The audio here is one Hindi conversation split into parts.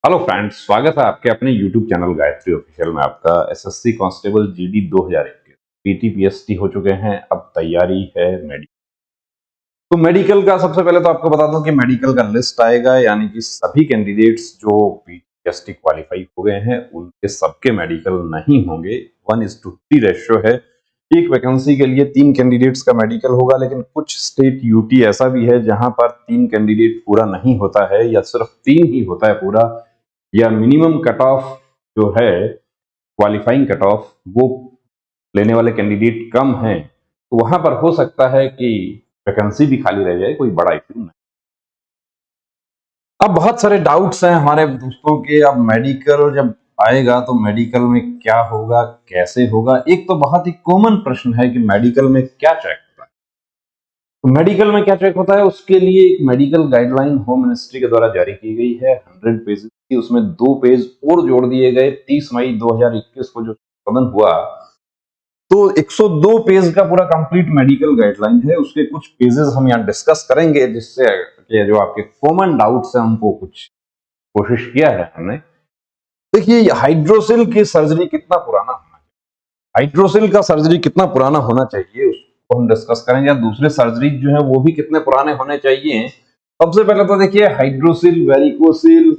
हेलो फ्रेंड्स, स्वागत है आपके अपने यूट्यूब चैनल गायत्री ऑफिशियल में। आपका SSC constable GD 2021 PT PST हो चुके हैं। अब तैयारी है मेडिकल। तो मेडिकल का सबसे पहले तो आपको बता दूं कि मेडिकल का लिस्ट आएगा, यानी कि सभी कैंडिडेट्स जो पीटी पीएसटी क्वालिफाई हो गए हैं उनके सबके मेडिकल नहीं होंगे। 1:3 रेशियो है। एक वैकेंसी के लिए 3 कैंडिडेट्स का मेडिकल होगा, लेकिन कुछ स्टेट यूटी ऐसा भी है जहां पर 3 कैंडिडेट पूरा नहीं होता है या सिर्फ 3 ही होता है पूरा, या मिनिमम कट ऑफ जो है क्वालिफाइंग कट ऑफ वो लेने वाले कैंडिडेट कम हैं, तो वहां पर हो सकता है कि वैकेंसी भी खाली रह जाए। कोई बड़ा इशू नहीं। अब बहुत सारे डाउट्स हैं हमारे दोस्तों के। अब मेडिकल जब आएगा तो मेडिकल में क्या होगा, कैसे होगा। एक तो बहुत ही कॉमन प्रश्न है कि मेडिकल में क्या चेक होता है। तो मेडिकल में क्या चेक होता है, उसके लिए एक मेडिकल गाइडलाइन होम मिनिस्ट्री के द्वारा जारी की गई है 100 पेज की। उसमें 2 पेज और जोड़ दिए गए। 30 मई 2021 को जो संशोधन हुआ, तो 102 पेज का पूरा कंप्लीट मेडिकल गाइडलाइन है। उसके कुछ पेजेस हम यहाँ डिस्कस करेंगे, जिससे कि जो आपके कॉमन डाउट्स हैं उनको कुछ कोशिश किया है हमने। देखिए, हाइड्रोसिल की सर्जरी कितना पुराना होना चाहिए, हाइड्रोसिल का सर्जरी कितना पुराना होना चाहिए उसको हम डिस्कस करेंगे। या दूसरे सर्जरी जो है वो भी कितने पुराने होने चाहिए। सबसे पहले तो देखिए, हाइड्रोसिल, वेरिकोसिल,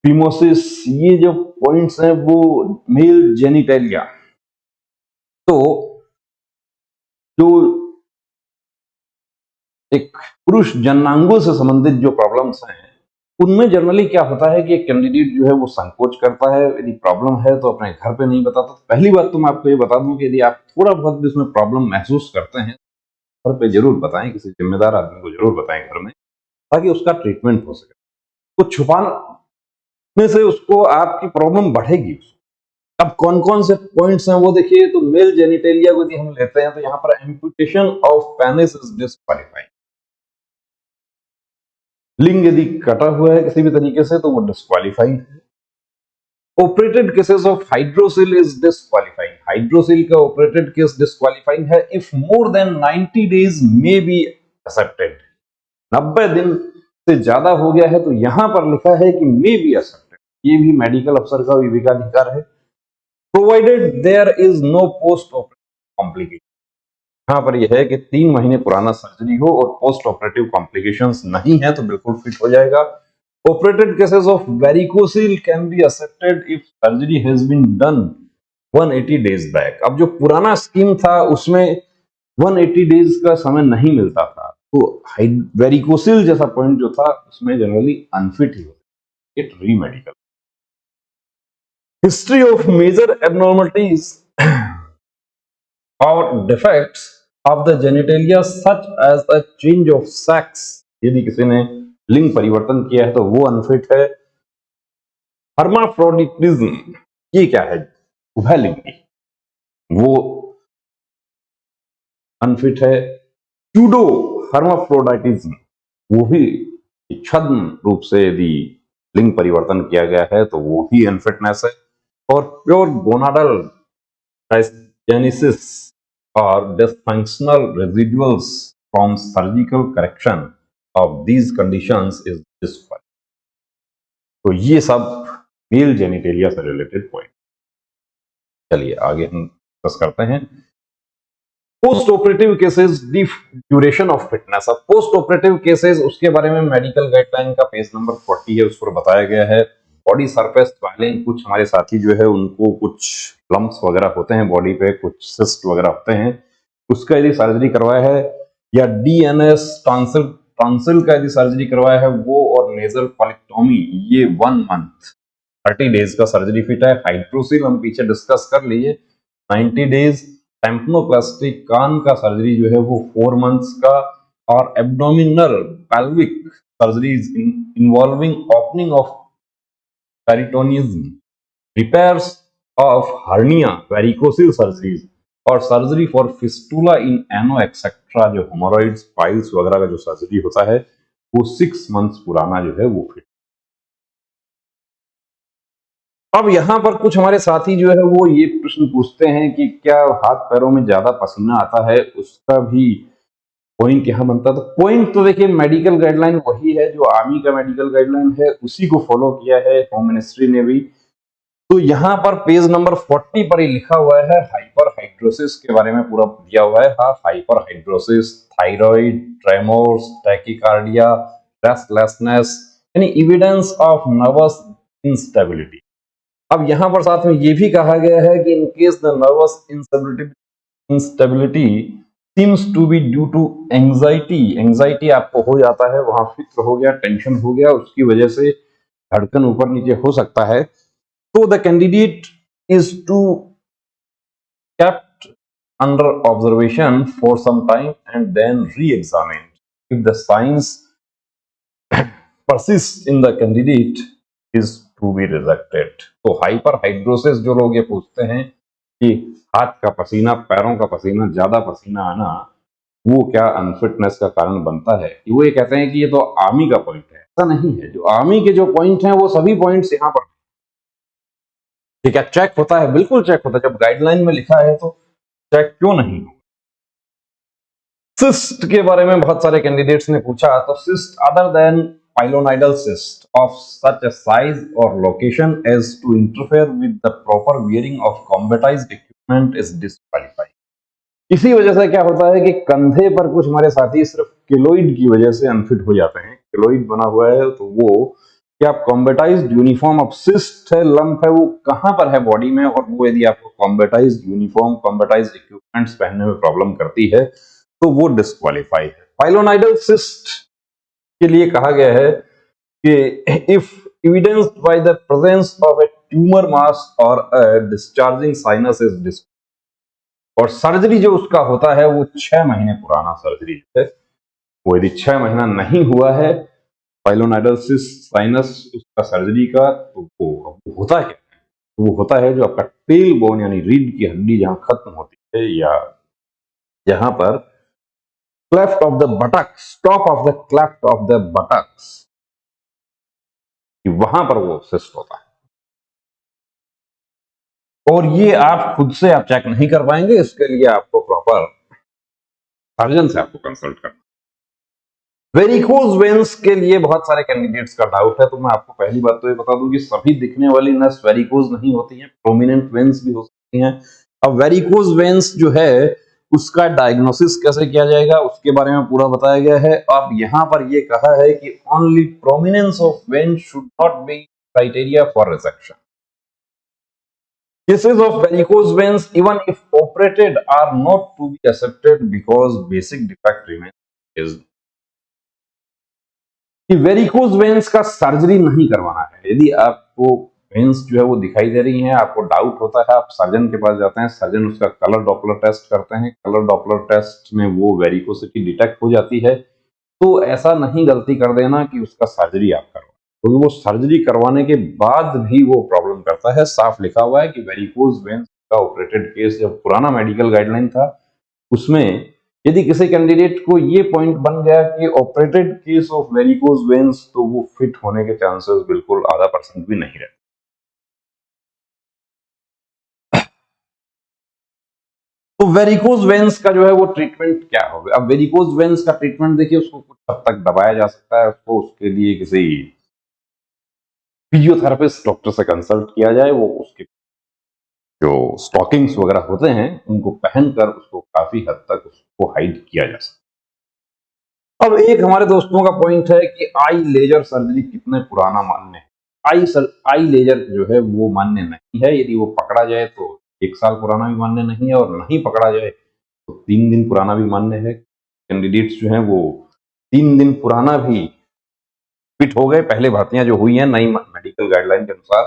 फिमोसिस, ये जो पॉइंट्स हैं वो मेल जेनिटेलिया, तो जो एक पुरुष जननांगों से संबंधित जो प्रॉब्लम्स हैं उनमें जनरली क्या होता है कि एक कैंडिडेट जो है वो संकोच करता है। यदि प्रॉब्लम है तो अपने घर पे नहीं बताता। तो पहली बात तो मैं आपको ये बता दूं कि यदि आप थोड़ा बहुत भी उसमें प्रॉब्लम महसूस करते हैं, घर पे जरूर बताएं, किसी जिम्मेदार आदमी को जरूर बताएं घर में, ताकि उसका ट्रीटमेंट हो सके। तो छुपाने से उसको आपकी प्रॉब्लम बढ़ेगी। अब कौन कौन से पॉइंट्स हैं वो देखिए। तो मेल जेनिटेलिया को यदि हम लेते हैं तो यहाँ पर amputation of penis is disqualified. लिंग यदि कटा हुआ है किसी भी तरीके से तो वो डिस्क्वालीफाइड है। Operated cases of hydrocele is disqualifying. Hydrocele का ऑपरेटेड केस डिस्क्वालीफाइंग है if more than 90 days may be accepted. 90 दिन से ज्यादा हो गया है तो यहां पर लिखा है कि मे बी एक्सेप्टेड। ये भी मेडिकल अफसर का विवेकाधिकार है। Provided there is no post operative complication. यहां पर यह है कि 3 महीने पुराना सर्जरी हो और पोस्ट ऑपरेटिव कॉम्प्लिकेशंस नहीं है तो बिल्कुल फिट हो जाएगा। Operated cases of varicocele can be accepted if surgery has been done 180 days back। अब जो पुराना स्कीम था उसमें 180 डेज का समय नहीं मिलता था, तो वेरिकोसिल जैसा पॉइंट जो था उसमें जनरली अनफिट ही होता है। It remedical. History of major abnormalities और defects of the genitalia such as a change of sex. यदि किसी ने लिंग परिवर्तन किया है तो वो अनफिट है। हर्माफ्रोडिटिज्म, ये क्या है, उभयलिंगी, वो अनफिट है। सूडो हर्माफ्रोडाइटिज्म, वो भी छद्म रूप से यदि लिंग परिवर्तन किया गया है तो वो भी अनफिटनेस है। और प्योर गोनाडल डायस्जेनेसिस और dysfunctional residuals from surgical correction of these conditions is disqualified. तो ये सब मेल जेनिटेलिया से रिलेटेड पॉइंट। चलिए आगे हम डिस्कस करते हैं। Post operative cases, duration of fitness. अब पोस्ट ऑपरेटिव केसेस, उसके बारे में मेडिकल गाइडलाइन का पेज नंबर 40 है, उस पर बताया गया है। बॉडी सरफेस स्वेलिंग, कुछ हमारे साथी जो है उनको कुछ लम्प्स वगैरह होते हैं बॉडी पे, कुछ सिस्ट वगैरह होते हैं, उसका यदि सर्जरी करवाया है, या डीएनएस टॉन्सिल, टॉन्सिल का यदि सर्जरी करवाया है वो, और नेजल पॉलिक्टोमी, ये 1 मंथ 30 डेज का सर्जरी फिट है। हाइड्रोसिल हम पीछे डिस्कस कर लिए 90 डेज। टेम्पनोप्लास्टी, कान का सर्जरी जो है वो 4 मंथ्स का। और abdominal pelvic surgeries involving opening of peritoneum, repairs of hernia, varicocele surgeries, और surgery for fistula in ano etcetera, जो हेमोरॉइड्स, पाइल्स वगैरह का जो सर्जरी होता है वो 6 मंथ्स पुराना जो है वो फिट। अब यहां पर कुछ हमारे साथी जो है वो ये प्रश्न पूछते हैं कि क्या हाथ पैरों में ज्यादा पसीना आता है उसका भी पॉइंट यहां बनता है। तो पॉइंट तो देखिए मेडिकल गाइडलाइन वही है जो आर्मी का मेडिकल गाइडलाइन है, उसी को फॉलो किया है होम मिनिस्ट्री ने भी। तो यहाँ पर पेज नंबर 40 पर ही लिखा हुआ है हाइपर हाइड्रोसिस के बारे में पूरा दिया हुआ है। हाँ, hyperhidrosis, thyroid, tremors, tachycardia, restlessness, यानी एविडेंस ऑफ नर्वस इंस्टेबिलिटी। अब यहाँ पर साथ में ये भी कहा गया है कि in case the nervous instability seems to be due to anxiety आपको हो जाता है, वहां फिक्र हो गया, टेंशन हो गया, उसकी वजह से धड़कन ऊपर नीचे हो सकता है। So the candidate is to kept under observation for some time and then re-examined. If the signs persist in the candidate is to be rejected. तो हाइपरहाइड्रोसिस जो लोग ये पूछते हैं कि हाथ का पसीना, पैरों का पसीना, ज्यादा पसीना आना, वो क्या अनफिटनेस का कारण बनता है, वो ये कहते हैं कि ये तो आर्मी का पॉइंट है। ऐसा नहीं है, जो आर्मी के जो पॉइंट हैं वो सभी पॉइंट्स यहाँ पर, ठीक है, चेक होता है, बिल्कुल चेक होता है। जब गाइडलाइन में लिखा है तो चेक क्यों नहीं हो। सिस्ट के बारे में बहुत सारे कैंडिडेट्स ने पूछा, तो cyst other than pilonidal cyst of such a size or location as to interfere with the proper wearing of combatized equipment is disqualified. इसी वजह से क्या होता है कि कंधे पर कुछ हमारे साथी सिर्फ केलोइड की वजह से अनफिट हो जाते हैं। केलोइड बना हुआ है तो वो क्या कॉम्बेटाइज्ड यूनिफॉर्म, अब सिस्ट है, लंप है, वो कहां पर है बॉडी में, और वो यदि आपको कॉम्बेटाइज्ड यूनिफॉर्म, कॉम्बेटाइज्ड इक्विपमेंट्स पहनने में प्रॉब्लम करती है तो वो डिस्क्वालीफाई है। पाइलोनाइडल सिस्ट के लिए कहा गया है कि if evidenced by the presence of a tumor mass or a discharging sinus is disqualified. और सर्जरी जो उसका होता है वो 6 महीने पुराना सर्जरी है, वो यदि 6 महीना नहीं हुआ है पाइलोनाइडल साइनस उसका सर्जरी का, तो वो होता क्या है, तो वो होता है जो आपका टेल बोन यानी रीढ़ की हड्डी जहां खत्म होती है, या जहां पर cleft of the buttocks, top of the cleft of the buttocks, वहां पर वो सिस्ट होता है। और ये आप खुद से आप चेक नहीं कर पाएंगे, इसके लिए आपको प्रॉपर सर्जन से आपको कंसल्ट करना। वेरिकोज वेन्स के लिए बहुत सारे कैंडिडेट्स का डाउट है, तो मैं आपको पहली बात तो ये बता दूं कि सभी दिखने वाली नस वेरिकोज नहीं होती हैं, प्रोमिनेंट वेन्स भी हो सकती हैं। अब वेरिकोज वेन्स जो है उसका डायग्नोसिस कैसे किया जाएगा उसके बारे में पूरा बताया गया है। अब यहां पर ये कहा है कि only prominence of when should not be criteria for resection. Cases of varicose veins, even if operated, are not to be accepted because basic defect remains. Is कि वेरिकोज वेन्स का सर्जरी नहीं करवाना है। यदि आपको वेन्स जो है वो दिखाई दे रही हैं, आपको डाउट होता है, आप सर्जन के पास जाते हैं, सर्जन उसका कलर डॉपलर टेस्ट करते हैं, कलर डॉपलर टेस्ट में वो वेरिकोसिटी डिटेक्ट हो जाती है, तो ऐसा नहीं गलती कर देना कि उसका सर्जरी आप करवाएं, क्योंकि वो सर्जरी करवाने के बाद भी वो प्रॉब्लम करता है। साफ लिखा हुआ है कि वेरिकोज वेन्स का ऑपरेटेड केस, जब पुराना मेडिकल गाइडलाइन था उसमें यदि किसी कैंडिडेट को ये पॉइंट बन गया कि operated case of varicose veins, तो वो फिट होने के चांसेस बिल्कुल आधा % भी नहीं रहते। तो वेरिकोज वेन्स का जो है वो ट्रीटमेंट क्या होगा। अब वेरिकोज वेन्स का ट्रीटमेंट देखिए, उसको कुछ हद तक दबाया जा सकता है, उसको उसके लिए किसी फिजियोथेरेपिस्ट डॉक्टर से कंसल्ट किया जाए, वो उसके जो स्टॉकिंग्स वगैरह होते हैं उनको पहनकर उसको काफी हद तक उसको हाइड किया जा सकता है। अब एक हमारे दोस्तों का पॉइंट है कि आई लेजर सर्जरी कितने पुराना मान्य है। आई लेजर जो है वो मान्य नहीं है, यदि वो पकड़ा जाए तो 1 साल पुराना भी मान्य नहीं है, और नहीं पकड़ा जाए तो 3 दिन पुराना भी मान्य है। कैंडिडेट्स जो है वो 3 दिन पुराना भी फिट हो गए। पहले भर्तियां जो हुई हैं नई मेडिकल गाइडलाइन के अनुसार,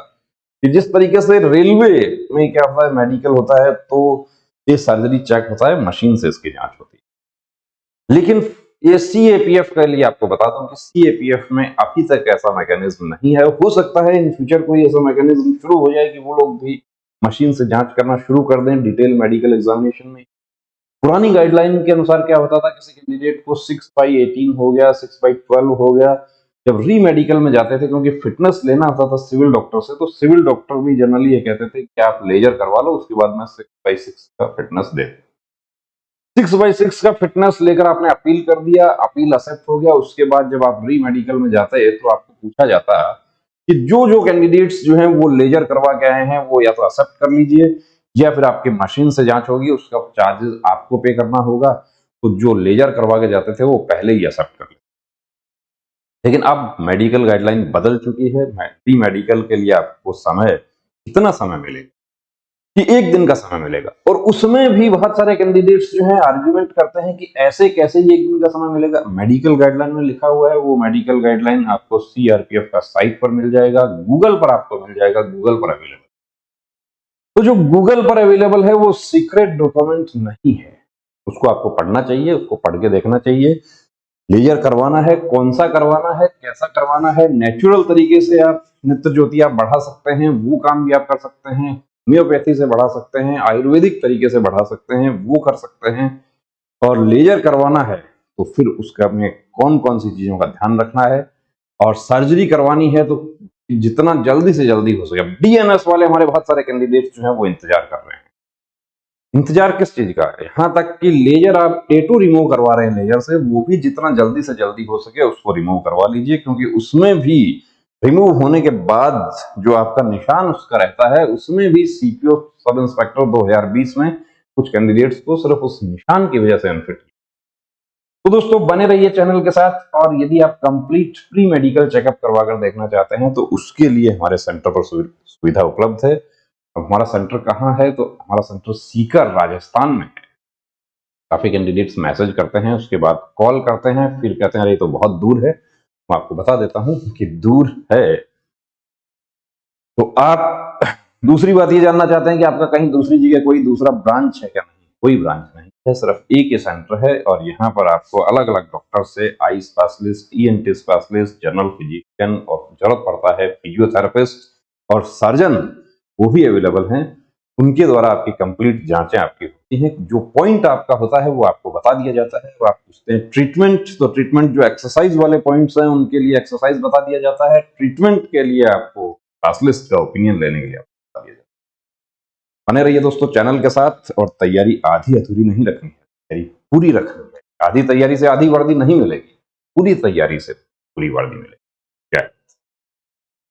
कि जिस तरीके से रेलवे में क्या होता है, मेडिकल होता है तो ये सर्जरी चेक होता है, मशीन से इसकी जांच होती है। लेकिन ये CAPF के लिए आपको बताता हूं कि CAPF में अभी तक ऐसा मैकेनिज्म नहीं है। हो सकता है इन फ्यूचर कोई ऐसा मैकेनिज्म शुरू हो जाए कि वो लोग भी मशीन से जांच करना शुरू कर दें डिटेल मेडिकल एग्जामिनेशन में। पुरानी गाइडलाइन के अनुसार क्या होता था, किसी कैंडिडेट को 6/18 हो गया, 6/12 हो गया, जब री मेडिकल में जाते थे, क्योंकि फिटनेस लेना होता था सिविल डॉक्टर से, तो सिविल डॉक्टर भी जनरली ये कहते थे कि आप लेजर करवा लो, उसके बाद मैं 6/6 का फिटनेस दे। 6/6 का फिटनेस लेकर आपने अपील कर दिया, अपील एक्सेप्ट हो गया। उसके बाद जब आप री मेडिकल में जाते हैं तो आपको पूछा जाता है कि जो जो कैंडिडेट्स जो हैं वो लेजर करवा के आए हैं वो या तो एक्सेप्ट कर लीजिए या फिर आपकी मशीन से जांच होगी, उसका चार्जेस आपको पे करना होगा। तो जो लेजर करवा के जाते थे वो पहले ही एक्सेप्ट कर लेते। लेकिन अब मेडिकल गाइडलाइन बदल चुकी है। री मेडिकल के लिए आपको समय, कितना समय मिलेगा कि 1 दिन का समय मिलेगा, और उसमें भी बहुत सारे कैंडिडेट्स जो हैं आर्गुमेंट करते हैं कि ऐसे कैसे ये 1 दिन का समय मिलेगा। मेडिकल गाइडलाइन में लिखा हुआ है, वो मेडिकल गाइडलाइन आपको सीआरपीएफ का साइट पर मिल जाएगा, गूगल पर आपको मिल जाएगा, गूगल पर अवेलेबल। तो जो गूगल पर अवेलेबल है वो सीक्रेट डॉक्यूमेंट नहीं है, उसको आपको पढ़ना चाहिए, उसको पढ़ के देखना चाहिए। लेजर करवाना है, कौन सा करवाना है, कैसा करवाना है, नेचुरल तरीके से आप नेत्र ज्योति आप बढ़ा सकते हैं, वो काम भी आप कर सकते हैं। होम्योपैथी से बढ़ा सकते हैं, आयुर्वेदिक तरीके से बढ़ा सकते हैं, वो कर सकते हैं। और लेजर करवाना है तो फिर उसका में कौन कौन सी चीजों का ध्यान रखना है। और सर्जरी करवानी है तो जितना जल्दी से जल्दी हो सके। डीएनएस वाले हमारे बहुत सारे कैंडिडेट्स जो हैं वो इंतजार कर रहे हैं। इंतजार किस चीज का है? यहां तक कि लेजर आप टेटू रिमूव करवा रहे हैं लेजर से, वो भी जितना जल्दी से जल्दी हो सके उसको रिमूव करवा लीजिए, क्योंकि उसमें भी रिमूव होने के बाद जो आपका निशान उसका रहता है, उसमें भी सीपीओ सब इंस्पेक्टर 2020 में कुछ कैंडिडेट्स को सिर्फ उस निशान की वजह से अनफिट। तो दोस्तों बने रहिए चैनल के साथ, और यदि आप कंप्लीट प्री मेडिकल चेकअप करवा कर देखना चाहते हैं तो उसके लिए हमारे सेंटर पर सुविधा उपलब्ध है। अब हमारा सेंटर कहाँ है? तो हमारा सेंटर सीकर राजस्थान में है। काफी कैंडिडेट्स मैसेज करते हैं, उसके बाद कॉल करते हैं, फिर कहते हैं अरे ये तो बहुत दूर है। मैं आपको बता देता हूं कि दूर है। तो आप दूसरी बात ये जानना चाहते हैं कि आपका कहीं दूसरी जगह कोई दूसरा ब्रांच है क्या? नहीं, कोई ब्रांच नहीं है, सिर्फ एक ही सेंटर है। और यहाँ पर आपको अलग अलग डॉक्टर से eye specialist, ENT specialist, general physician, और जरूरत पड़ता है फिजियोथेरेपिस्ट और सर्जन, वो भी अवेलेबल हैं। उनके द्वारा आपकी कंप्लीट जांचें आपकी होती हैं। जो पॉइंट आपका होता है वो आपको बता दिया जाता है। वो आप पूछते हैं ट्रीटमेंट, तो ट्रीटमेंट जो एक्सरसाइज वाले पॉइंट्स हैं उनके लिए एक्सरसाइज बता दिया जाता है। ट्रीटमेंट के लिए आपको स्पेशलिस्ट का ओपिनियन लेने के लिए बता दिया जाता है। बने रहिए दोस्तों चैनल के साथ, और तैयारी आधी अधूरी नहीं रखनी है, तैयारी पूरी रखनी है। आधी तैयारी से आधी वर्दी नहीं मिलेगी, पूरी तैयारी से पूरी वर्दी मिलेगी।